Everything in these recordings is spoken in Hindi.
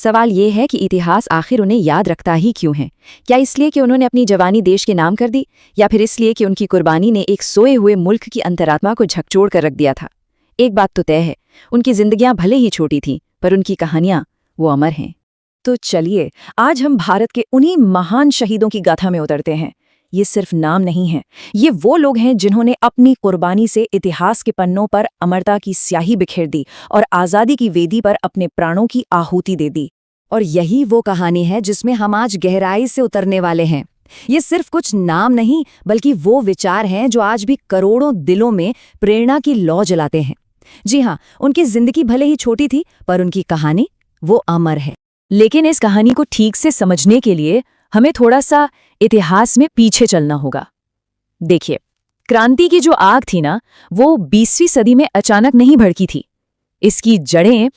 सवाल ये है कि इतिहास आखिर उन्हें याद रखता ही क्यों है? क्या इसलिए कि उन्होंने अपनी जवानी देश के नाम कर दी, या फिर इसलिए कि उनकी कुर्बानी ने एक सोए हुए मुल्क की अंतरात्मा को झकझोर कर रख दिया था? एक बात तो तय है, उनकी जिंदगियां भले ही छोटी थीं, पर उनकी कहानियां वो अमर हैं। तो चलिए, आज हम भारत के उन्हीं महान शहीदों की गाथा में उतरते हैं। ये सिर्फ नाम नहीं है, ये वो लोग हैं जिन्होंने अपनी कुर्बानी से इतिहास के पन्नों पर अमरता की स्याही बिखेर दी और आज़ादी की वेदी पर अपने प्राणों की आहुति दे दी। और यही वो कहानी है जिसमें हम आज गहराई से उतरने वाले हैं। ये सिर्फ कुछ नाम नहीं, बल्कि वो विचार हैं जो आज भी करोड़ों दिलों में प्रेरणा की लौ जलाते हैं। जी हाँ, उनकी जिंदगी भले ही छोटी थी, पर उनकी कहानी वो अमर है। लेकिन इस कहानी को ठीक से समझने के लिए हमें थोड़ा सा इतिहास में पीछे चलना होगा। देखिए, क्रांति की जो आग थी ना, वो 20वीं सदी में अचानक नहीं भड़की थी। इसकी जड़ें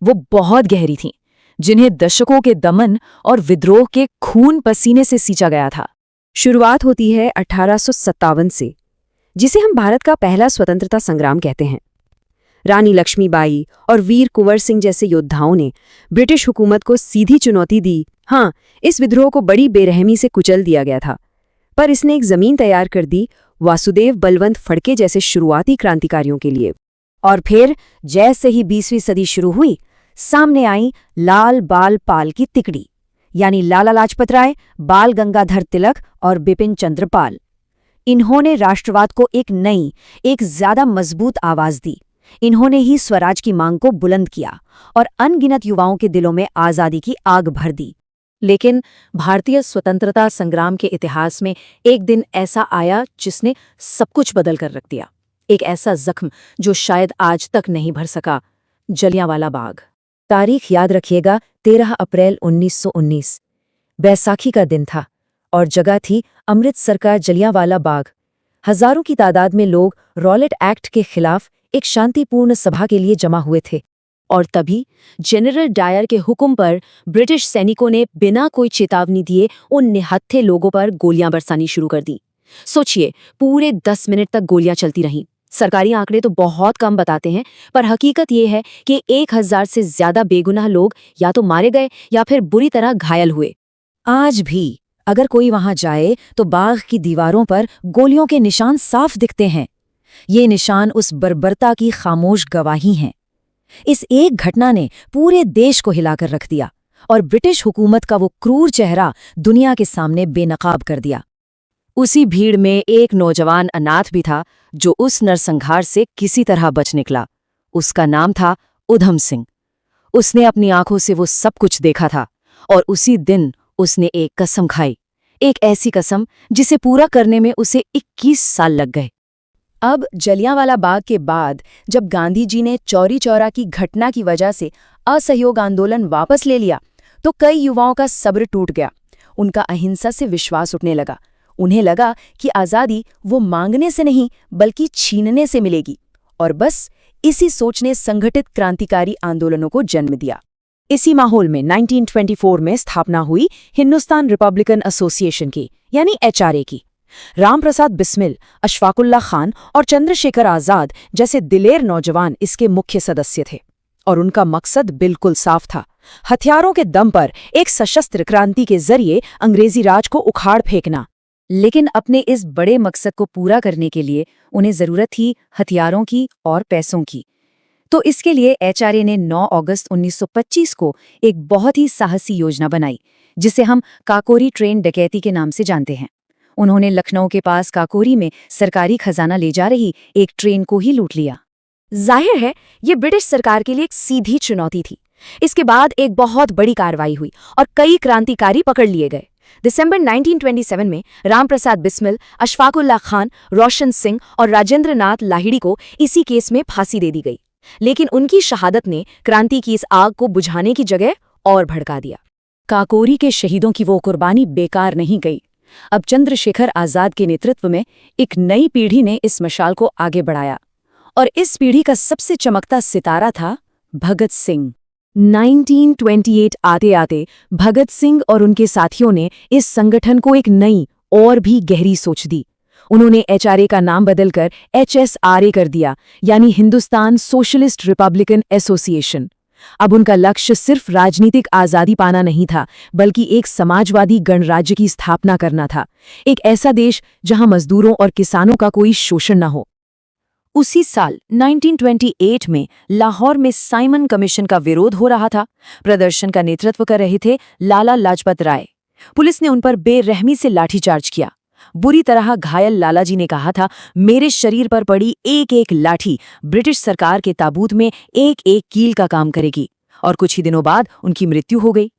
वो बहुत गहरी थीं, जिन्हें दशकों के दमन और विद्रोह के खून पसीने से सींचा गया था। शुरुआत होती है 1857 से, जिसे हम भारत का पहला स्वतंत्रता संग्राम कहते हैं। रानी लक्ष्मीबाई और वीर कुंवर सिंह जैसे योद्धाओं ने ब्रिटिश हुकूमत को सीधी चुनौती दी। हाँ, इस विद्रोह को बड़ी बेरहमी से कुचल दिया गया था, पर इसने एक जमीन तैयार कर दी वासुदेव बलवंत फड़के जैसे शुरुआती क्रांतिकारियों के लिए। और फिर जैसे ही 20वीं सदी शुरू हुई, सामने आई लाल बाल पाल की तिकड़ी, यानी लाला लाजपत राय, बाल गंगाधर तिलक और बिपिन चंद्र पाल। इन्होंने राष्ट्रवाद को एक नई, एक ज्यादा मजबूत आवाज दी। इन्होंने ही स्वराज की मांग को बुलंद किया और अनगिनत युवाओं के दिलों में आजादी की आग भर दी। लेकिन भारतीय स्वतंत्रता संग्राम के इतिहास में एक दिन ऐसा आया जिसने सब कुछ बदल कर रख दिया। एक ऐसा जख्म जो शायद आज तक नहीं भर सका, जलियांवाला बाग। तारीख याद रखिएगा, 13 अप्रैल 1919। बैसाखी का दिन था और जगह थी अमृतसर का जलियांवाला बाग। हजारों की तादाद में लोग रॉलेट एक्ट के खिलाफ एक शांतिपूर्ण सभा के लिए जमा हुए थे। और तभी जनरल डायर के हुक्म पर ब्रिटिश सैनिकों ने बिना कोई चेतावनी दिए उन निहत्थे लोगों पर गोलियां बरसानी शुरू कर दी। सोचिए, पूरे 10 मिनट तक गोलियां चलती रहीं। सरकारी आंकड़े तो बहुत कम बताते हैं, पर हकीकत ये है कि 1000 से ज्यादा बेगुनाह लोग या तो मारे गए या फिर बुरी तरह घायल हुए। आज भी अगर कोई वहां जाए तो बाग की दीवारों पर गोलियों के निशान साफ दिखते हैं। ये निशान उस बर्बरता की खामोश गवाही हैं। इस एक घटना ने पूरे देश को हिलाकर रख दिया और ब्रिटिश हुकूमत का वो क्रूर चेहरा दुनिया के सामने बेनकाब कर दिया। उसी भीड़ में एक नौजवान अनाथ भी था जो उस नरसंहार से किसी तरह बच निकला। उसका नाम था उधम सिंह। उसने अपनी आंखों से वो सब कुछ देखा था और उसी दिन उसने एक कसम खाई, एक ऐसी कसम जिसे पूरा करने में उसे 21 साल लग गए। अब जलियांवाला बाग के बाद जब गांधी जी ने चौरी चौरा की घटना की वजह से असहयोग आंदोलन वापस ले लिया, तो कई युवाओं का सब्र टूट गया। उनका अहिंसा से विश्वास उठने लगा। उन्हें लगा कि आज़ादी वो मांगने से नहीं बल्कि छीनने से मिलेगी। और बस इसी सोच ने संगठित क्रांतिकारी आंदोलनों को जन्म दिया। इसी माहौल में 1924 में स्थापना हुई हिंदुस्तान रिपब्लिकन एसोसिएशन की, यानी HRA की। राम प्रसाद बिस्मिल, अशफाकुल्ला खान और चंद्रशेखर आजाद जैसे दिलेर नौजवान इसके मुख्य सदस्य थे और उनका मकसद बिल्कुल साफ था, हथियारों के दम पर एक सशस्त्र क्रांति के जरिए अंग्रेजी राज को उखाड़ फेंकना। लेकिन अपने इस बड़े मकसद को पूरा करने के लिए उन्हें जरूरत थी हथियारों की और पैसों की। तो इसके लिए HRA ने 9 अगस्त 1925 को एक बहुत ही साहसी योजना बनाई, जिसे हम काकोरी ट्रेन डकैती के नाम से जानते हैं। उन्होंने लखनऊ के पास काकोरी में सरकारी खजाना ले जा रही एक ट्रेन को ही लूट लिया। जाहिर है, ये ब्रिटिश सरकार के लिए एक सीधी चुनौती थी। इसके बाद एक बहुत बड़ी कार्रवाई हुई और कई क्रांतिकारी पकड़ लिए गए। दिसंबर 1927 में रामप्रसाद बिस्मिल, अशफाकुल्ला खान, रोशन सिंह और राजेंद्र नाथ लाहिड़ी को इसी केस में फांसी दे दी गई। लेकिन उनकी शहादत ने क्रांति की इस आग को बुझाने की जगह और भड़का दिया। काकोरी के शहीदों की वो कुर्बानी बेकार नहीं गई। अब चंद्रशेखर आजाद के नेतृत्व में एक नई पीढ़ी ने इस मशाल को आगे बढ़ाया और इस पीढ़ी का सबसे चमकता सितारा था भगत सिंह। 1928 आते आते भगत सिंह और उनके साथियों ने इस संगठन को एक नई और भी गहरी सोच दी। उन्होंने HRA का नाम बदलकर HSRA कर दिया, यानी हिंदुस्तान सोशलिस्ट रिपब्लिकन एसोसिएशन। अब उनका लक्ष्य सिर्फ राजनीतिक आज़ादी पाना नहीं था, बल्कि एक समाजवादी गणराज्य की स्थापना करना था। एक ऐसा देश जहां मजदूरों और किसानों का कोई शोषण न हो। उसी साल 1928 में लाहौर में साइमन कमीशन का विरोध हो रहा था। प्रदर्शन का नेतृत्व कर रहे थे लाला लाजपत राय। पुलिस ने उन पर बेरहमी से लाठीचार्ज किया। बुरी तरह घायल लालाजी ने कहा था, मेरे शरीर पर पड़ी एक एक लाठी ब्रिटिश सरकार के ताबूत में एक एक कील का काम करेगी। और कुछ ही दिनों बाद उनकी मृत्यु हो गई।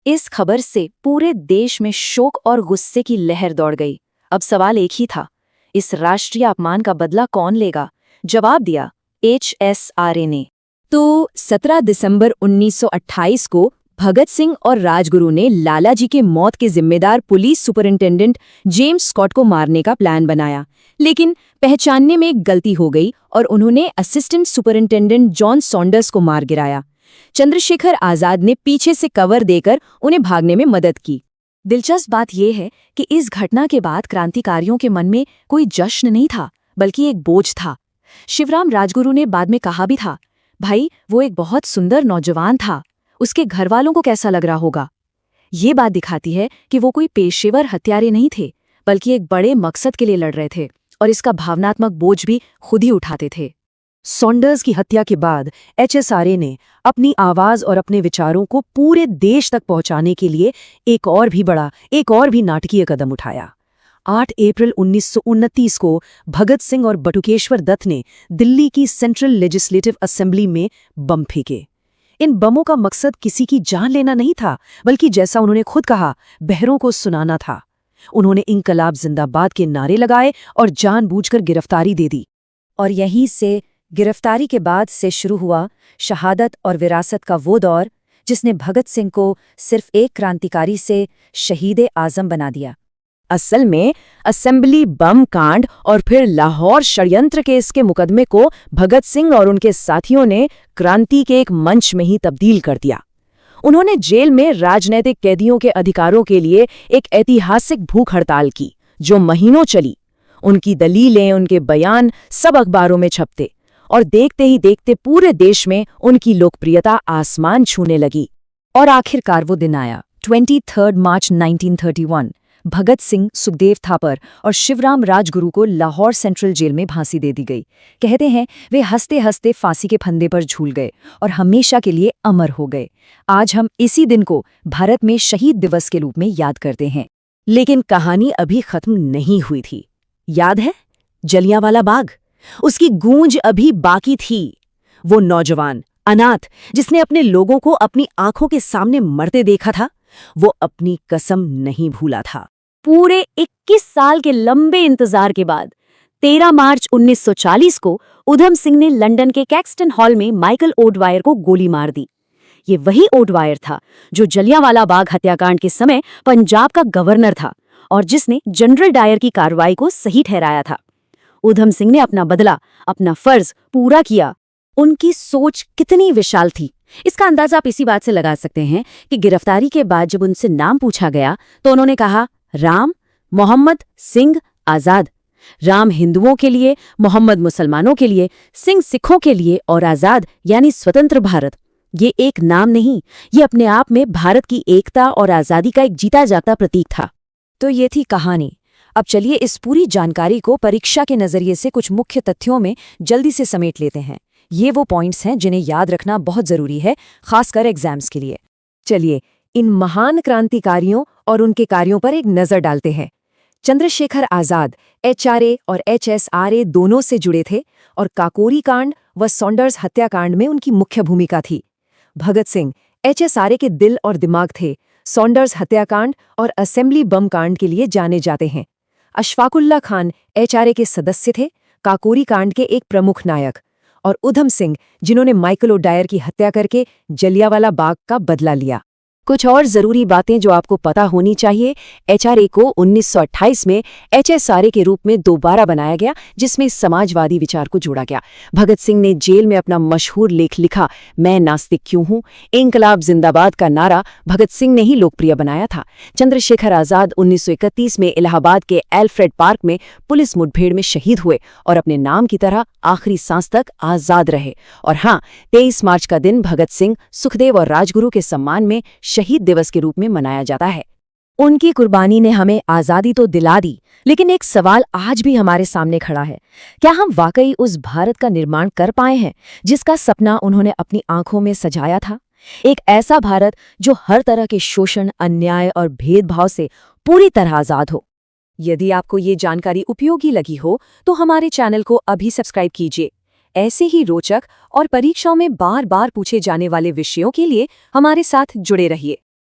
इस खबर से पूरे देश में शोक और गुस्से की लहर दौड़ गई। अब सवाल एक ही था, इस राष्ट्रीय अपमान का बदला कौन लेगा? जवाब दिया HSRA ने। तो 17 दिसंबर 1928 को भगत सिंह और राजगुरु ने लालाजी के मौत के जिम्मेदार पुलिस सुपरिंटेंडेंट जेम्स स्कॉट को मारने का प्लान बनाया, लेकिन पहचानने में एक गलती हो गई और उन्होंने असिस्टेंट सुपरिंटेंडेंट जॉन सॉन्डर्स को मार गिराया। चंद्रशेखर आजाद ने पीछे से कवर देकर उन्हें भागने में मदद की। दिलचस्प बात यह है कि इस घटना के बाद क्रांतिकारियों के मन में कोई जश्न नहीं था, बल्कि एक बोझ था। शिवराम राजगुरु ने बाद में कहा भी था, भाई वो एक बहुत सुंदर नौजवान था, उसके घरवालों को कैसा लग रहा होगा। ये बात दिखाती है कि वो कोई पेशेवर हत्यारे नहीं थे, बल्कि एक बड़े मकसद के लिए लड़ रहे थे और इसका भावनात्मक बोझ भी खुद ही उठाते थे। सॉन्डर्स की हत्या के बाद HSRA ने अपनी आवाज और अपने विचारों को पूरे देश तक पहुंचाने के लिए एक और भी नाटकीय कदम उठाया। 8 अप्रैल 1929 को भगत सिंह और बटुकेश्वर दत्त ने दिल्ली की सेंट्रल लेजिस्लेटिव असेंबली में बम फेंके। इन बमों का मकसद किसी की जान लेना नहीं था, बल्कि जैसा उन्होंने खुद कहा, बहरों को सुनाना था। उन्होंने इंकलाब जिंदाबाद के नारे लगाए और जानबूझकर गिरफ्तारी दे दी। और यहीं से गिरफ्तारी के बाद से शुरू हुआ शहादत और विरासत का वो दौर, जिसने भगत सिंह को सिर्फ एक क्रांतिकारी से शहीद आजम बना दिया। असल में असेंबली बम कांड और फिर लाहौर षड्यंत्र केस के मुकदमे को भगत सिंह और उनके साथियों ने क्रांति के एक मंच में ही तब्दील कर दिया। उन्होंने जेल में राजनैतिक कैदियों के अधिकारों के लिए एक ऐतिहासिक भूख हड़ताल की, जो महीनों चली। उनकी दलीलें, उनके बयान सब अखबारों में छपते और देखते ही देखते पूरे देश में उनकी लोकप्रियता आसमान छूने लगी। और आखिरकार वो दिन आया, 23 मार्च 1931। भगत सिंह, सुखदेव थापर और शिवराम राजगुरु को लाहौर सेंट्रल जेल में फांसी दे दी गई। कहते हैं वे हंसते हंसते फांसी के फंदे पर झूल गए और हमेशा के लिए अमर हो गए। आज हम इसी दिन को भारत में शहीद दिवस के रूप में याद करते हैं। लेकिन कहानी अभी खत्म नहीं हुई थी। याद है जलियांवाला बाग? उसकी गूंज अभी बाकी थी। वो नौजवान अनाथ जिसने अपने लोगों को अपनी आंखों के सामने मरते देखा था, वो अपनी कसम नहीं भूला था। पूरे 21 साल के लंबे इंतजार के बाद 13 मार्च 1940 को उधम सिंह ने लंदन के कैक्सटन हॉल में माइकल ओडवायर को गोली मार दी। ये वही ओडवायर था जो जलियांवाला बाग हत्याकांड के समय पंजाब का गवर्नर था और जिसने जनरल डायर की कार्रवाई को सही ठहराया था। उधम सिंह ने अपना बदला, अपना फर्ज पूरा किया। उनकी सोच कितनी विशाल थी, इसका अंदाजा आप इसी बात से लगा सकते हैं कि गिरफ्तारी के बाद जब उनसे नाम पूछा गया तो उन्होंने कहा, राम, मोहम्मद, सिंह, आजाद। राम हिंदुओं के लिए, मोहम्मद मुसलमानों के लिए, सिंह सिखों के लिए और आजाद यानी स्वतंत्र भारत। ये एक नाम नहीं, ये अपने आप में भारत की एकता और आजादी का एक जीता जागता प्रतीक था। तो ये थी कहानी। अब चलिए इस पूरी जानकारी को परीक्षा के नजरिए से कुछ मुख्य तथ्यों में जल्दी से समेट लेते हैं। ये वो पॉइंट्स हैं जिन्हें याद रखना बहुत जरूरी है, खासकर एग्जाम्स के लिए। चलिए इन महान क्रांतिकारियों और उनके कार्यों पर एक नजर डालते हैं। चंद्रशेखर आजाद HRA और HSRA दोनों से जुड़े थे और काकोरी कांड व सॉन्डर्स हत्याकांड में उनकी मुख्य भूमिका थी। भगत सिंह HSRA के दिल और दिमाग थे, सॉन्डर्स हत्याकांड और असेंबली बम कांड के लिए जाने जाते हैं। अशफाकुल्ला खान HRA के सदस्य थे, काकोरी कांड के एक प्रमुख नायक। और उधम सिंह जिन्होंने माइकल ओडायर की हत्या करके जलियांवाला बाग का बदला लिया। कुछ और जरूरी बातें जो आपको पता होनी चाहिए। एचआरए को 1928 में एचएसआरए के रूप में दोबारा बनाया गया, जिसमें समाजवादी विचार को जोड़ा गया। भगत सिंह ने जेल में अपना मशहूर लेख लिखा, मैं नास्तिक क्यों हूं। इंकलाब जिंदाबाद का नारा भगत सिंह ने ही लोकप्रिय बनाया था। चंद्रशेखर आजाद 1931 में इलाहाबाद के एल्फ्रेड पार्क में पुलिस मुठभेड़ में शहीद हुए और अपने नाम की तरह आखिरी सांस तक आजाद रहे। और हाँ, 23 मार्च का दिन भगत सिंह, सुखदेव और राजगुरु के सम्मान में शहीद दिवस के रूप में मनाया जाता है। उनकी कुर्बानी ने हमें आज़ादी तो दिला दी, लेकिन एक सवाल आज भी हमारे सामने खड़ा है। क्या हम वाकई उस भारत का निर्माण कर पाए हैं जिसका सपना उन्होंने अपनी आंखों में सजाया था? एक ऐसा भारत जो हर तरह के शोषण, अन्याय और भेदभाव से पूरी तरह आज़ाद हो। यदि आपको ये जानकारी उपयोगी लगी हो तो हमारे चैनल को अभी सब्सक्राइब कीजिए। ऐसे ही रोचक और परीक्षाओं में बार बार पूछे जाने वाले विषयों के लिए हमारे साथ जुड़े रहिए।